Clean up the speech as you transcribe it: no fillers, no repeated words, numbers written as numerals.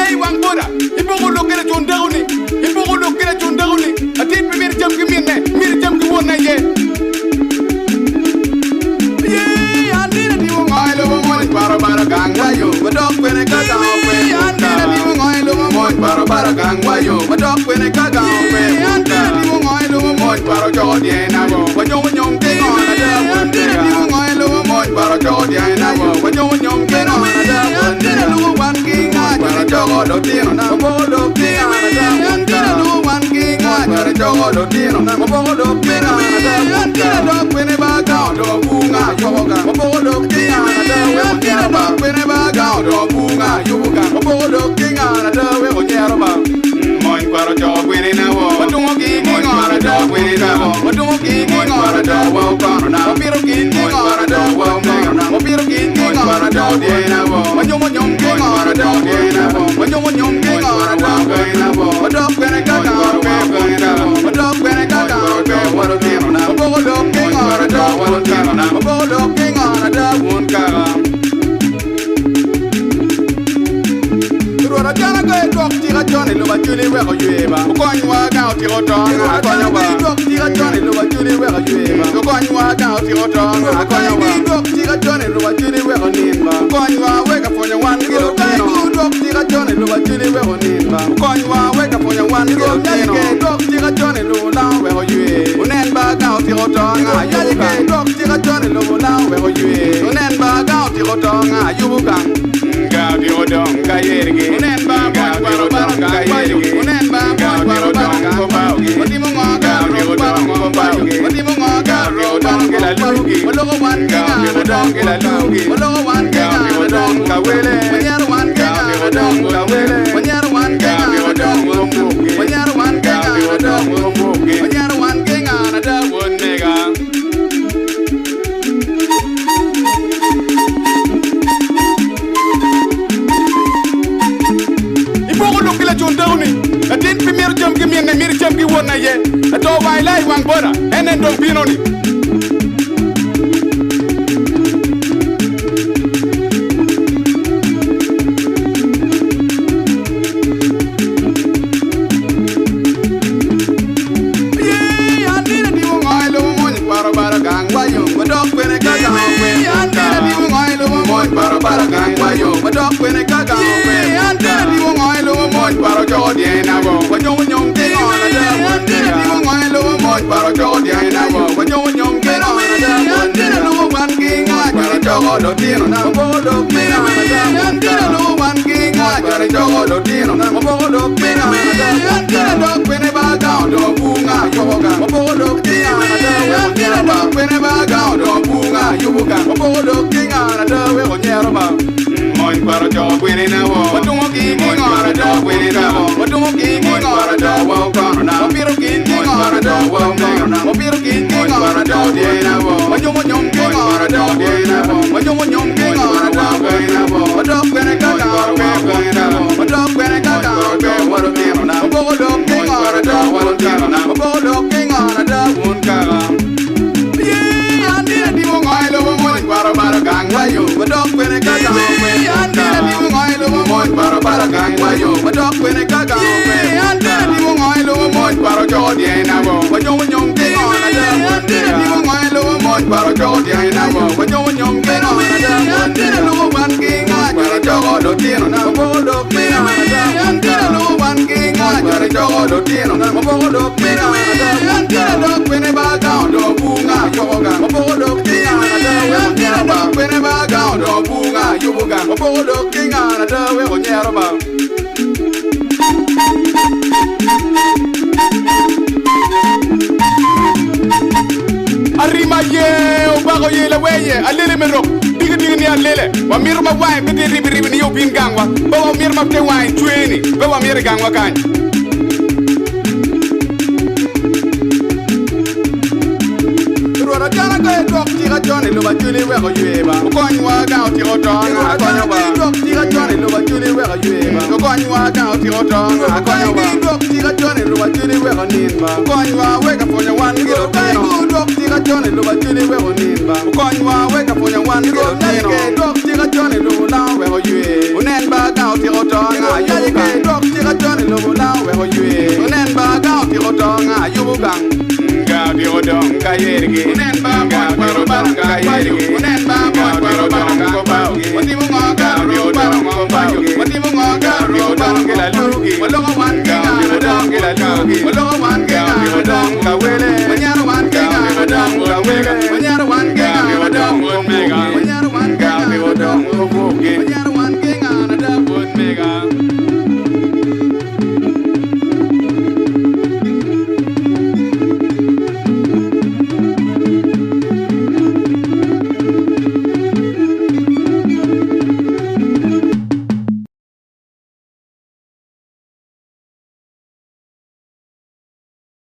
lay wang boda ipo lo kene chondaguni ipo lo kene chondaguni atit pe mir jam ki won na ye andina di mo ngai lo mo para ganga yo badok pene ka ga pe andina di mo ngai lo mo para ganga yo badok pene ka ga pe andina di mo ngai lo mo para jodi na go nyom ke ngona da andina di mo ngai lo mo para jodi na go nyom ke ngona da andina lu wan ki nga para jodo tino na bodo ki na da andina lu wan ki nga para jodo tino na bodo ki na da andina do pene ba ga do bunga yo ga bodo ki na da andina do pene ba ga do bunga yo ga bodo ki na da we o nyero ba moy para jodo pene na wo badungo ki ngona da pene na wo badungo ki ngona da wo pa na piro ki ngona da wo na piro ki ngona da de na wo nyom ki ngona da de na wo nyom ki ngona da de na wo badok pene ka ga pe na badok pene ka ga pe wo de na bodo ki ngona da wo na bodo ki ngona da won ka Rora jana ka dok tira jone lo ba juli we ko yueba ko nywa ga o tiro to na ko nywa dok tira jone lo ba juli we ko yueba ko nywa ga o tiro to na ko nywa dok tira jone lo ba juli we ko nimba ko nywa we ka fonya wan kilo tino dok tira jone lo ba juli we ko nimba ko nywa we ka fonya wan kilo tino dok tira jone lo la we ko yue unen ba ga o tiro to na yuba dok tira jone lo la we ko yue unen ba ga o tiro to na yuba ga tiro dong ga yerge unen ba ga tiro dong ga yerge unen ba ga tiro dong ko bauge oti mo ga tiro dong ko bauge oti mo ga tiro dong ke la lugi lo wan ga tiro dong ke la lugi lo wan ga tiro dong ka wele nyar wan ga tiro dong ka wele nyar wan ga tiro dong ko muge nyar wan ga tiro dong ko muge nyar wan ga na da won mega atin pi mir jam ki won na ye to wai lai wang boda enen dong pinoni ye andina di mo ngai lo mo para gang wa yo badok pene ka ga we andina di mo ngai lo mo para gang wa yo badok pene ka ga we andina di mo ngai lo mo para jodi na go nyom ke ngona da andina di mo ngai lo mo para jodi na go nyom ke ngona da andina lo wan ki nga para jodo tino na bodo ke na da andina lo wan ki nga para jodo tino na bodo ke na da andina do pene ba ga do bunga yo ga bodo ke na da andina do pene ba ga do bunga yo ga bodo ke na da we o nyero ba moy para jodo pene na wo badungo ki ngona da pene na wo badungo ki ngona da wo ka na piro ki ngona da wo na piro ki ngona da de na wo nyom ki ngona da de na wo nyom ki ngona da de na wo badok pene ka ga pe na wo badok pene ka ga pe wo de na bodo ki ngona da wo na bodo ki ngona da won ka ye andina di mo ngai lo mo para gang wa yo badok pene ka ga pe andina di mo ngai lo mo para gang wa yo badok pene ka ga pe andina di mo ngai lo mo para jodi na wo nyom ki ngona da andina di mo ngai lo mo para jodi na wo nyom ki ngona da andina lo wan ki nga para jodo tino na bodo ki na da andina lo wan ki nga para jodo tino na bodo ki na da andina do pene ba ga do bunga yo ga bodo ki na da andina do pene ba ga do bunga yo ga bodo ki na da we o nyero ba Arrima ye o bago ye la weye alele mero digi ni alele wa mirma wai bidi ribi ni yo bin gangwa ba wa mirma te wai tweni ba wa mir gangwa kan Rora jana ka dok tira jone lo ba juli we ko yueba ko nywa ga o tiro to na ko nywa dok tira jone lo ba juli we ko yueba ko nywa ga o tiro to na ko nywa dok tira jone lo ba juli we ko nimba ko nywa we ka fonya wan kilo tino dok tira jone lo ba juli we ko nimba ko nywa we ka fonya wan kilo tino dok tira jone lo la we ko yue unen ba ga o tiro to na yuba kagang Gaudi odong kayergi Unen ba mon paro barang kayergi Unen ba mon paro barang kobaugi Wati mo ngoga ro barang kobaugi Wati mo ngoga ro barang kelalugi Walong man kinga odong kelalugi Walong